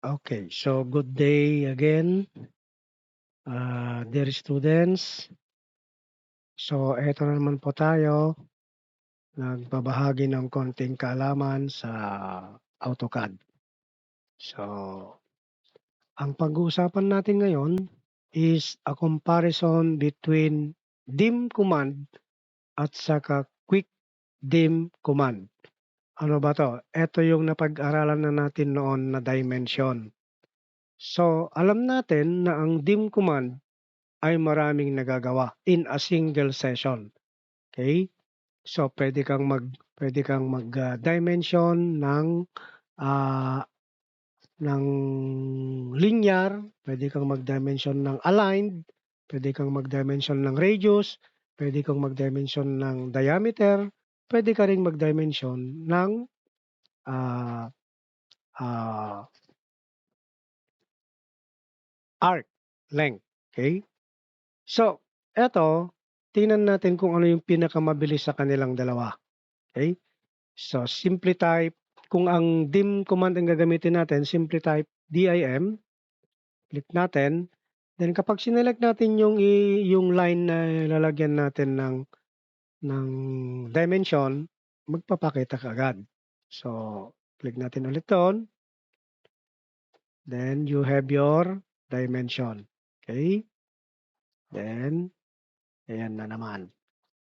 Okay, so good day again, dear students. So eto na naman po tayo, nagbabahagi ng konting kaalaman sa AutoCAD. So, ang pag-uusapan natin ngayon is a comparison between dim command at saka quick dim command. Ano ba 'to? Eto yung napag-aralan na natin noon na dimension. So, alam natin na ang dim command ay maraming nagagawa in a single session, okay? So puwede kang mag dimension ah, ng linear, puwede kang mag-dimension ng aligned, puwede kang mag-dimension ng radius, puwede kang mag-dimension ng diameter, puwede ka ring mag-dimension ng, ah, ah, arc length, okay? So, eto, tingnan natin kung ano yung pinakamabilis sa kanilang dalawa, okay? So, simply type kung ang dim command ang gagamitin natin, simply type DIM, click natin. Then kapag sinelect natin yung line na lalagyan natin ng dimension, magpapakita kaagad. So, click natin ulit do'n. Then you have your dimension, okay? Then, ayan na naman,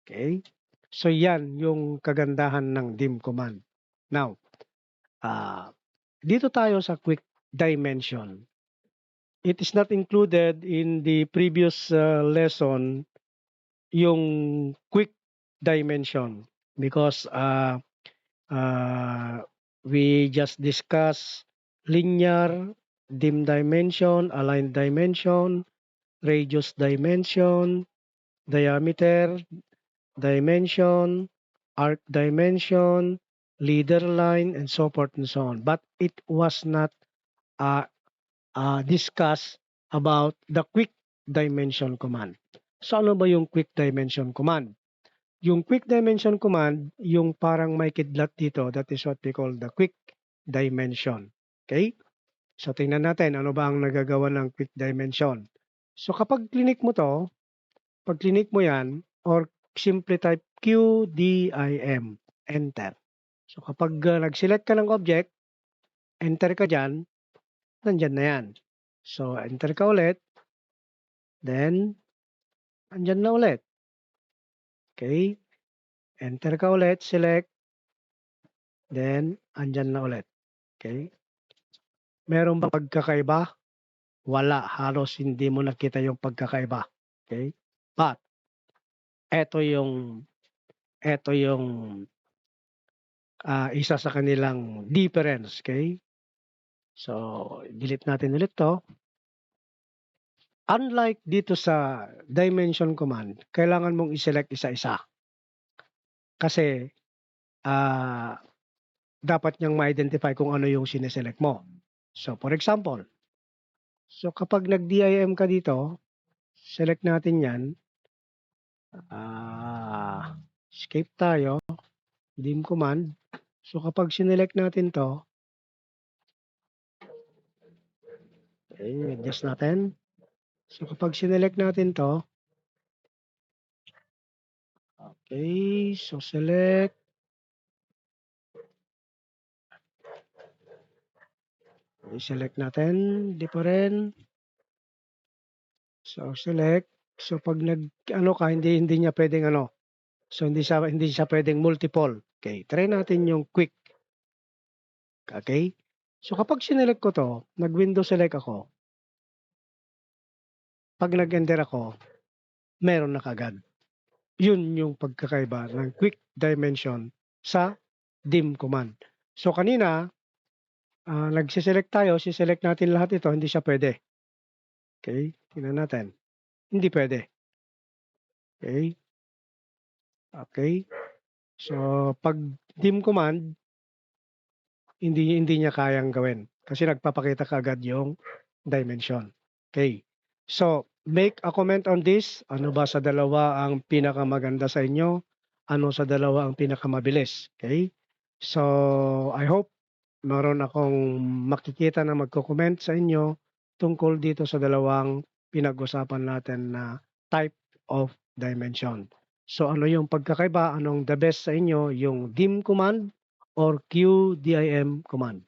okay? So, yan yung kagandahan ng dim command. Now, dito tayo sa quick dimension. It is not included in the previous lesson yung quick dimension because we just discussed linear, dim dimension, aligned dimension, radius dimension, diameter dimension, arc dimension, leader line, and so forth and so on. But it was not uh, discuss about the quick dimension command. So ano ba yung quick dimension command? Yung quick dimension command, yung parang may kidlat dito, that is what we call the quick dimension. Okay? So tingnan natin ano ba ang nagagawa ng quick dimension. So kapag clinic mo to, pag clinic mo yan, or simply type QDIM, enter. So kapag nag-select ka ng object, enter ka dyan, nandyan na yan. So, enter ka ulit, then andyan na ulit. Okay? Enter ka ulit, select, then andyan na ulit. Okay? Meron ba pagkakaiba? Wala, halos hindi mo nakita yung pagkakaiba. Okay? But eto yung isa sa kanilang difference, okay? So, delete natin ulit 'to. Unlike dito sa dimension command, kailangan mong i-select isa-isa. Kasi, dapat niyang ma-identify kung ano yung sine-select mo. So, for example, kapag nag-DIM ka dito, select natin 'yan. Escape tayo, dim command. So, kapag sinelect natin 'to, okay, adjust natin. So, kapag sinelect natin 'to, okay, so select. I-select natin, di pa rin. So, select. So, pag nag-ano ka, hindi niya pwedeng ano. So, hindi siya pwedeng multiple. Okay, try natin yung quick. Okay? So, kapag sinelect ko 'to, nag-window select ako. Pag nag-enter ako, meron na kaagad. Yun yung pagkakaiba ng quick dimension sa dim command. So, kanina, nagse-select tayo, si-select natin lahat ito, hindi siya pwede. Okay? Tingnan natin. Hindi pwede. Okay? Okay? So, pag dim command, hindi niya kayang gawin kasi nagpapakita kaagad yung dimension. Okay. So, make a comment on this. Ano ba sa dalawa ang pinakamaganda sa inyo? Ano sa dalawa ang pinakamabilis? Okay? So, I hope meron akong makikita na magko-comment sa inyo tungkol dito sa dalawang pinag-usapan natin na type of dimension. So ano yung pagkakaiba? Anong the best sa inyo, yung dim command or QDIM command?